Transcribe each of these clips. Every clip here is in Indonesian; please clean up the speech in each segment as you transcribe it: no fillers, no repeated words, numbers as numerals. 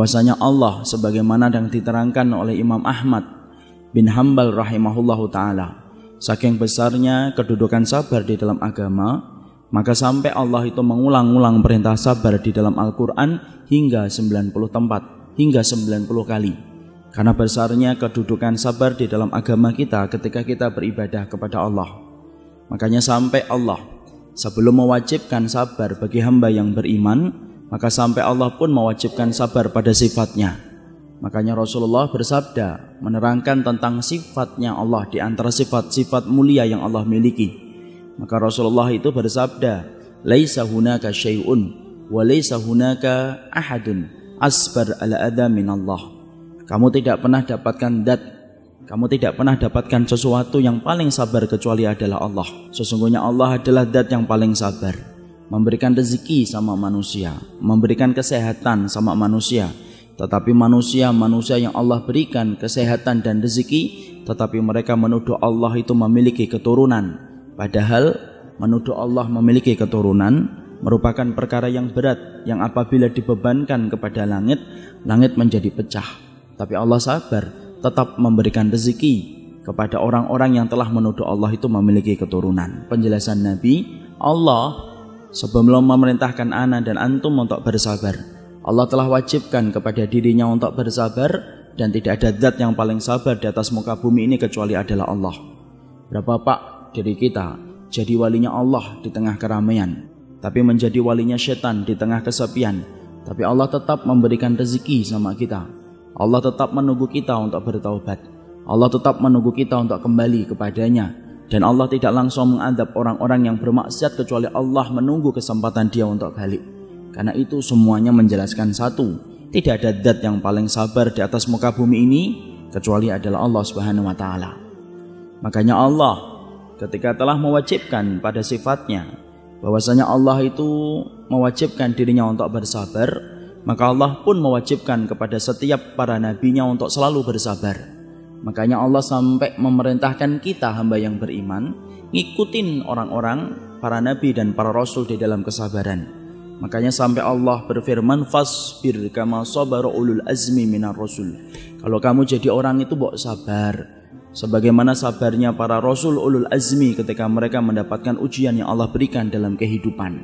bahwasanya Allah sebagaimana yang diterangkan oleh Imam Ahmad bin Hanbal rahimahullahu ta'ala, saking besarnya kedudukan sabar di dalam agama, maka sampai Allah itu mengulang-ulang perintah sabar di dalam Al-Quran hingga 90 tempat, hingga 90 kali. Karena besarnya kedudukan sabar di dalam agama kita ketika kita beribadah kepada Allah. Makanya sampai Allah sebelum mewajibkan sabar bagi hamba yang beriman, maka sampai Allah pun mewajibkan sabar pada sifatnya. Makanya Rasulullah bersabda menerangkan tentang sifatnya Allah di antara sifat-sifat mulia yang Allah miliki. Maka Rasulullah itu bersabda, "Laisa hunaka syai'un wa laisa hunaka ahadun asbar ala adza minallah." Kamu tidak pernah dapatkan kamu tidak pernah dapatkan sesuatu yang paling sabar kecuali adalah Allah. Sesungguhnya Allah adalah zat yang paling sabar, memberikan rezeki sama manusia, memberikan kesehatan sama manusia. Tetapi manusia yang Allah berikan kesehatan dan rezeki, tetapi mereka menuduh Allah itu memiliki keturunan. Padahal menuduh Allah memiliki keturunan merupakan perkara yang berat, yang apabila dibebankan kepada langit menjadi pecah. Tapi Allah sabar, tetap memberikan rezeki kepada orang-orang yang telah menuduh Allah itu memiliki keturunan. Penjelasan Nabi, Allah sebelum memerintahkan ana dan antum untuk bersabar, Allah telah wajibkan kepada dirinya untuk bersabar, dan tidak ada zat yang paling sabar di atas muka bumi ini kecuali adalah Allah. Berapa pak dari kita jadi walinya Allah di tengah keramaian, tapi menjadi walinya setan di tengah kesepian, tapi Allah tetap memberikan rezeki sama kita. Allah tetap menunggu kita untuk bertaubat. Allah tetap menunggu kita untuk kembali kepadanya. Dan Allah tidak langsung mengadab orang-orang yang bermaksiat kecuali Allah menunggu kesempatan dia untuk balik. Karena itu semuanya menjelaskan satu, tidak ada zat yang paling sabar di atas muka bumi ini kecuali adalah Allah Subhanahu wa taala. Makanya Allah ketika telah mewajibkan pada sifatnya bahwasanya Allah itu mewajibkan dirinya untuk bersabar, maka Allah pun mewajibkan kepada setiap para nabinya untuk selalu bersabar. Makanya Allah sampai memerintahkan kita hamba yang beriman ngikutin orang-orang, para nabi dan para rasul di dalam kesabaran. Makanya sampai Allah berfirman, "Fasbir kama sabara ulul azmi minar rasul." Kalau kamu jadi orang itu mbok sabar sebagaimana sabarnya para rasul ulul azmi ketika mereka mendapatkan ujian yang Allah berikan dalam kehidupan.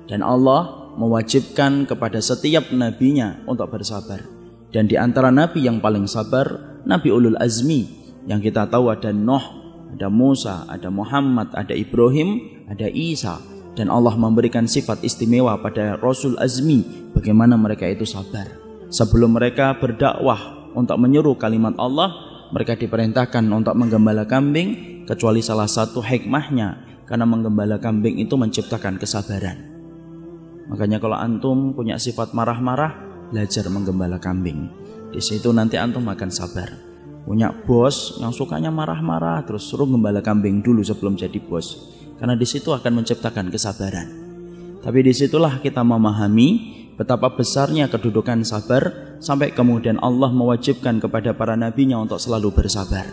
Dan Allah mewajibkan kepada setiap nabinya untuk bersabar. Dan di antara nabi yang paling sabar, Nabi ulul azmi, yang kita tahu ada Nuh, ada Musa, ada Muhammad, ada Ibrahim, ada Isa. Dan Allah memberikan sifat istimewa pada Rasul Azmi bagaimana mereka itu sabar. Sebelum mereka berdakwah untuk menyeru kalimat Allah, mereka diperintahkan untuk menggembala kambing, kecuali salah satu hikmahnya, karena menggembala kambing itu menciptakan kesabaran. Makanya kalau antum punya sifat marah-marah, belajar menggembala kambing. Di situ nanti antum akan sabar. Punya bos yang sukanya marah-marah, terus suruh gembala kambing dulu sebelum jadi bos. Karena di situ akan menciptakan kesabaran. Tapi disitulah kita memahami betapa besarnya kedudukan sabar, sampai kemudian Allah mewajibkan kepada para nabinya untuk selalu bersabar.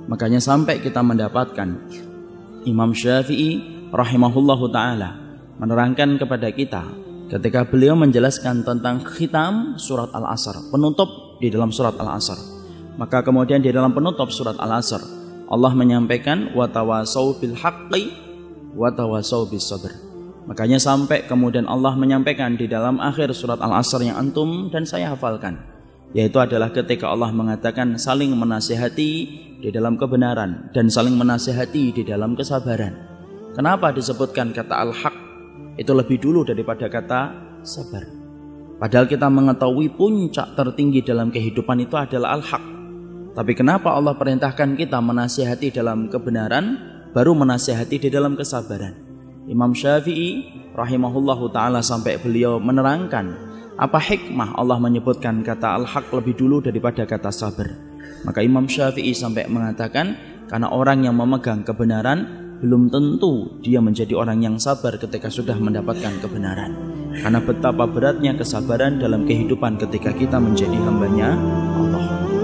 Makanya sampai kita mendapatkan Imam Syafi'i rahimahullahu ta'ala menerangkan kepada kita ketika beliau menjelaskan tentang khitam surat Al-Asr, penutup di dalam surat Al-Asr. Maka kemudian di dalam penutup surat Al-Asr Allah menyampaikan wa tawasau bil haqqi wa tawasau bis sabr. Makanya sampai kemudian Allah menyampaikan di dalam akhir surat Al-Asr yang antum dan saya hafalkan, yaitu adalah ketika Allah mengatakan saling menasihati di dalam kebenaran dan saling menasihati di dalam kesabaran. Kenapa disebutkan kata al-haq itu lebih dulu daripada kata sabar? Padahal kita mengetahui puncak tertinggi dalam kehidupan itu adalah al-haq. Tapi kenapa Allah perintahkan kita menasihati dalam kebenaran, baru menasihati di dalam kesabaran? Imam Syafi'i rahimahullahu ta'ala sampai beliau menerangkan apa hikmah Allah menyebutkan kata al-haq lebih dulu daripada kata sabar. Maka Imam Syafi'i sampai mengatakan karena orang yang memegang kebenaran belum tentu dia menjadi orang yang sabar ketika sudah mendapatkan kebenaran. Karena betapa beratnya kesabaran dalam kehidupan ketika kita menjadi hambanya Allah.